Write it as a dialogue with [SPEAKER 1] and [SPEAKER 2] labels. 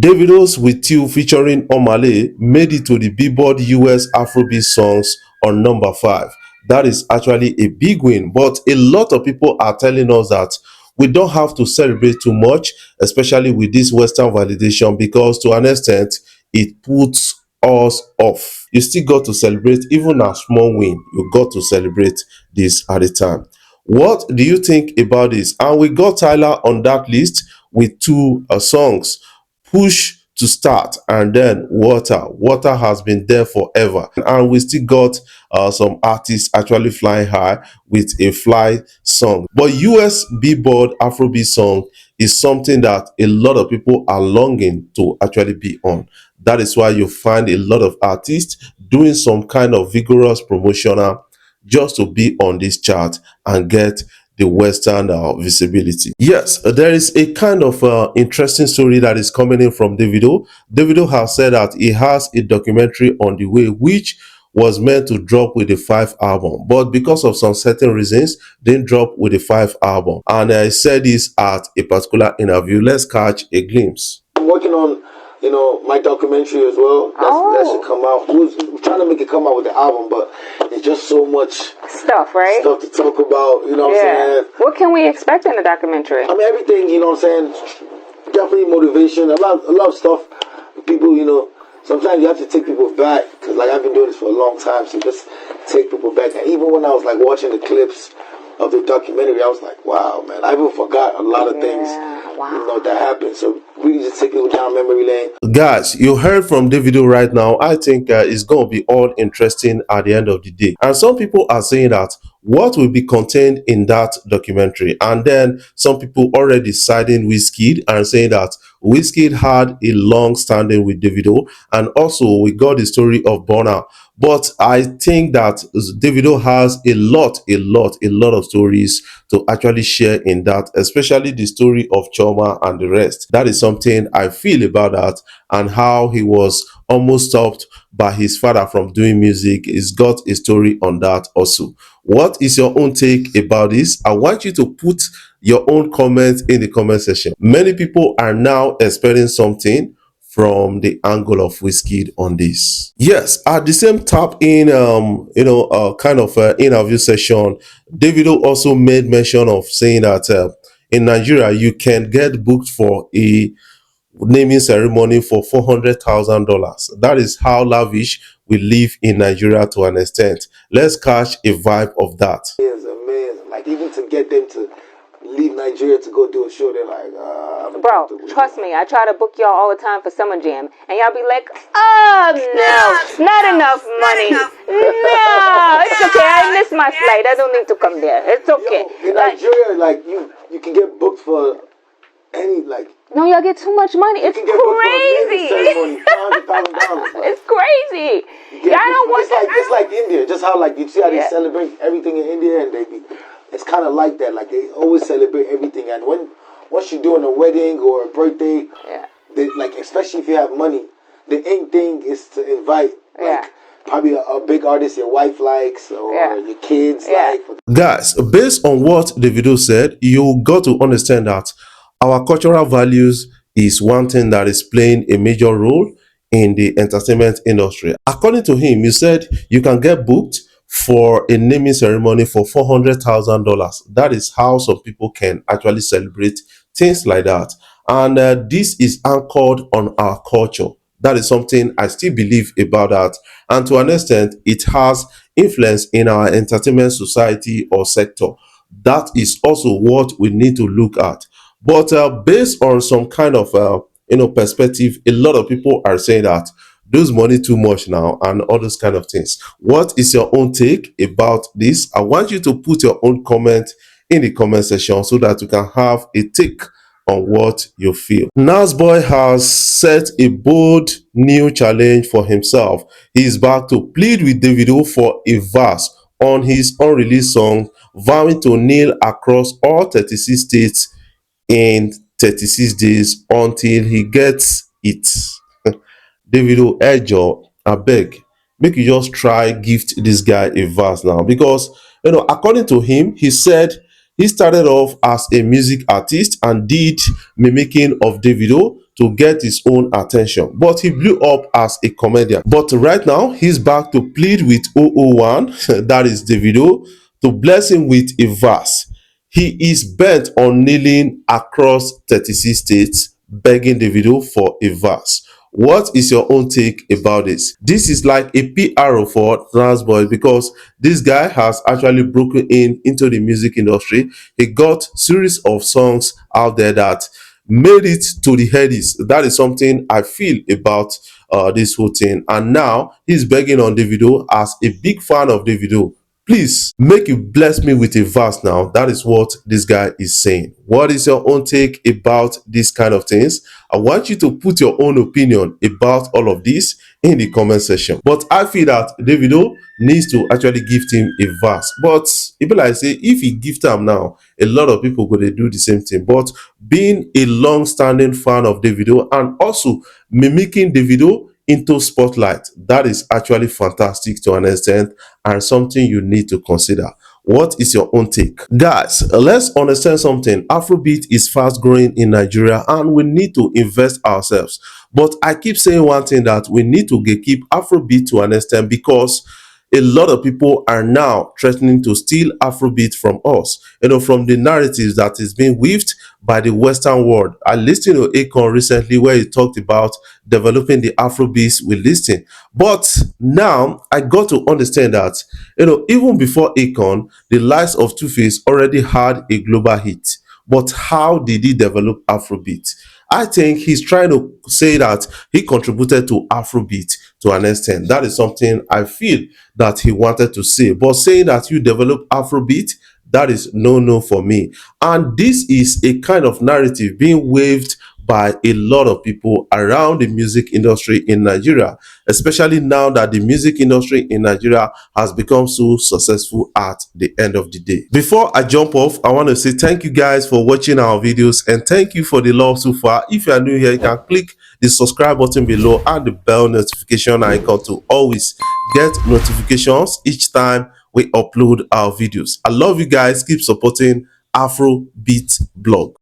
[SPEAKER 1] Davido's With You featuring Omale made it to the Billboard US Afrobeat songs on number 5. That is actually a big win, but a lot of people are telling us that we don't have to celebrate too much, especially with this Western validation, because to an extent, it puts us off. You still got to celebrate, even a small win. You got to celebrate this at a time. What do you think about this? And we got Tyler on that list with two songs, Push to Start and then Water. Water has been there forever. And we still got some artists actually flying high with a fly song. But US Billboard Afrobeat song is something that a lot of people are longing to actually be on. That is why you find a lot of artists doing some kind of vigorous promotional just to be on this chart and get the Western visibility. Yes, there is a kind of interesting story that is coming in from Davido. Davido has said that he has a documentary on the way, which was meant to drop with the 5 album, but because of some certain reasons, didn't drop with the 5 album. And I said this at a particular interview. Let's catch a glimpse.
[SPEAKER 2] I'm working on, my documentary as well. That should come out. We're trying to make it come out with the album, but it's just so much
[SPEAKER 3] stuff, right?
[SPEAKER 2] Stuff to talk about, what I'm saying?
[SPEAKER 3] What can we expect in the documentary?
[SPEAKER 2] I mean, everything, what I'm saying? Definitely motivation. A lot of stuff. People, sometimes you have to take people back, because like I've been doing this for a long time, so just take people back. And even when I was like watching the clips of the documentary, I was like, wow, man, I even forgot a lot of things, that happened. So really just take people down memory lane.
[SPEAKER 1] Guys, you heard from Davido right now. I think it's going to be all interesting at the end of the day. And some people are saying that what will be contained in that documentary. And then some people already siding Wizkid and saying that Wizkid had a long standing with Davido. And also we got the story of Burna. But I think that Davido has a lot of stories to actually share in that, especially the story of Choma and the rest. That is something I feel about that, and how he was almost stopped by his father from doing music. He's got a story on that also. What is your own take about this? I want you to put your own comments in the comment section. Many people are now expecting something from the angle of Wizkid on this. Yes, at the same tap in kind of interview session, Davido also made mention of saying that in Nigeria you can get booked for a naming ceremony for $400,000. That is how lavish we live in Nigeria to an extent. Let's catch a vibe of that.
[SPEAKER 2] It's amazing. Like, even to get them to leave Nigeria to go do a show, they're like,
[SPEAKER 3] bro, trust me, I try to book y'all all the time for Summer Jam, and y'all be like, oh no, not enough money. No, it's okay, I missed my flight, I don't need to come there. It's okay.
[SPEAKER 2] Yo, in Nigeria, like, you can get booked for any, like,
[SPEAKER 3] no, y'all get too much money. It's crazy. It's crazy. Y'all don't want that.
[SPEAKER 2] It's like India. Just how, like, you see how they celebrate everything in India, and it's kind of like that. Like, they always celebrate everything. And once you're doing a wedding or a birthday, they, like, especially if you have money, the aim thing is to invite, like, probably a big artist your wife likes or your kids like.
[SPEAKER 1] Guys, based on what Davido said, you got to understand that our cultural values is one thing that is playing a major role in the entertainment industry. According to him, he said you can get booked for a naming ceremony for $400,000. That is how some people can actually celebrate things like that. And this is anchored on our culture. That is something I still believe about that. And to an extent, it has influence in our entertainment society or sector. That is also what we need to look at. But based on some kind of perspective, a lot of people are saying that those money too much now and all those kind of things. What is your own take about this? I want you to put your own comment in the comment section so that you can have a take on what you feel. Nasboy has set a bold new challenge for himself. He is back to plead with Davido for a verse on his unreleased song, vowing to kneel across all 36 states in 36 days until he gets it. Davido, Ejo, I beg, make you just try gift this guy a verse now, because according to him, he said he started off as a music artist and did mimicking of Davido to get his own attention, but he blew up as a comedian. But right now, he's back to plead with 001, that is Davido, to bless him with a verse. He is bent on kneeling across 36 states, begging Davido for a verse. What is your own take about this? This is like a PR for Trans Boys because this guy has actually broken in into the music industry. He got series of songs out there that made it to the headies. That is something I feel about this whole thing. And now he's begging on Davido as a big fan of Davido. Please make you bless me with a verse now. That is what this guy is saying. What is your own take about these kind of things? I want you to put your own opinion about all of this in the comment section. But I feel that Davido needs to actually gift him a verse. But people like say if he gift him now, a lot of people go to do the same thing. But being a long-standing fan of Davido and also mimicking Davido into spotlight, that is actually fantastic to an extent and something you need to consider. What is your own take? Guys, let's understand something. Afrobeat is fast growing in Nigeria and we need to invest ourselves. But I keep saying one thing, that we need to keep Afrobeat to an extent because a lot of people are now threatening to steal Afrobeat from us, from the narratives that is being weaved by the Western world. I listened to Akon recently where he talked about developing the Afrobeats we listen. But now I got to understand that, even before Akon, the likes of Two-Face already had a global hit. But how did he develop Afrobeat? I think he's trying to say that he contributed to Afrobeat to an extent. That is something I feel that he wanted to say. But saying that you develop Afrobeat, that is no for me. And this is a kind of narrative being waved by a lot of people around the music industry in Nigeria, especially now that the music industry in Nigeria has become so successful at the end of the day. Before I jump off, I want to say thank you guys for watching our videos and thank you for the love so far. If you are new here, you can click the subscribe button below and the bell notification icon to always get notifications each time we upload our videos. I love you guys. Keep supporting Afrobeat blog.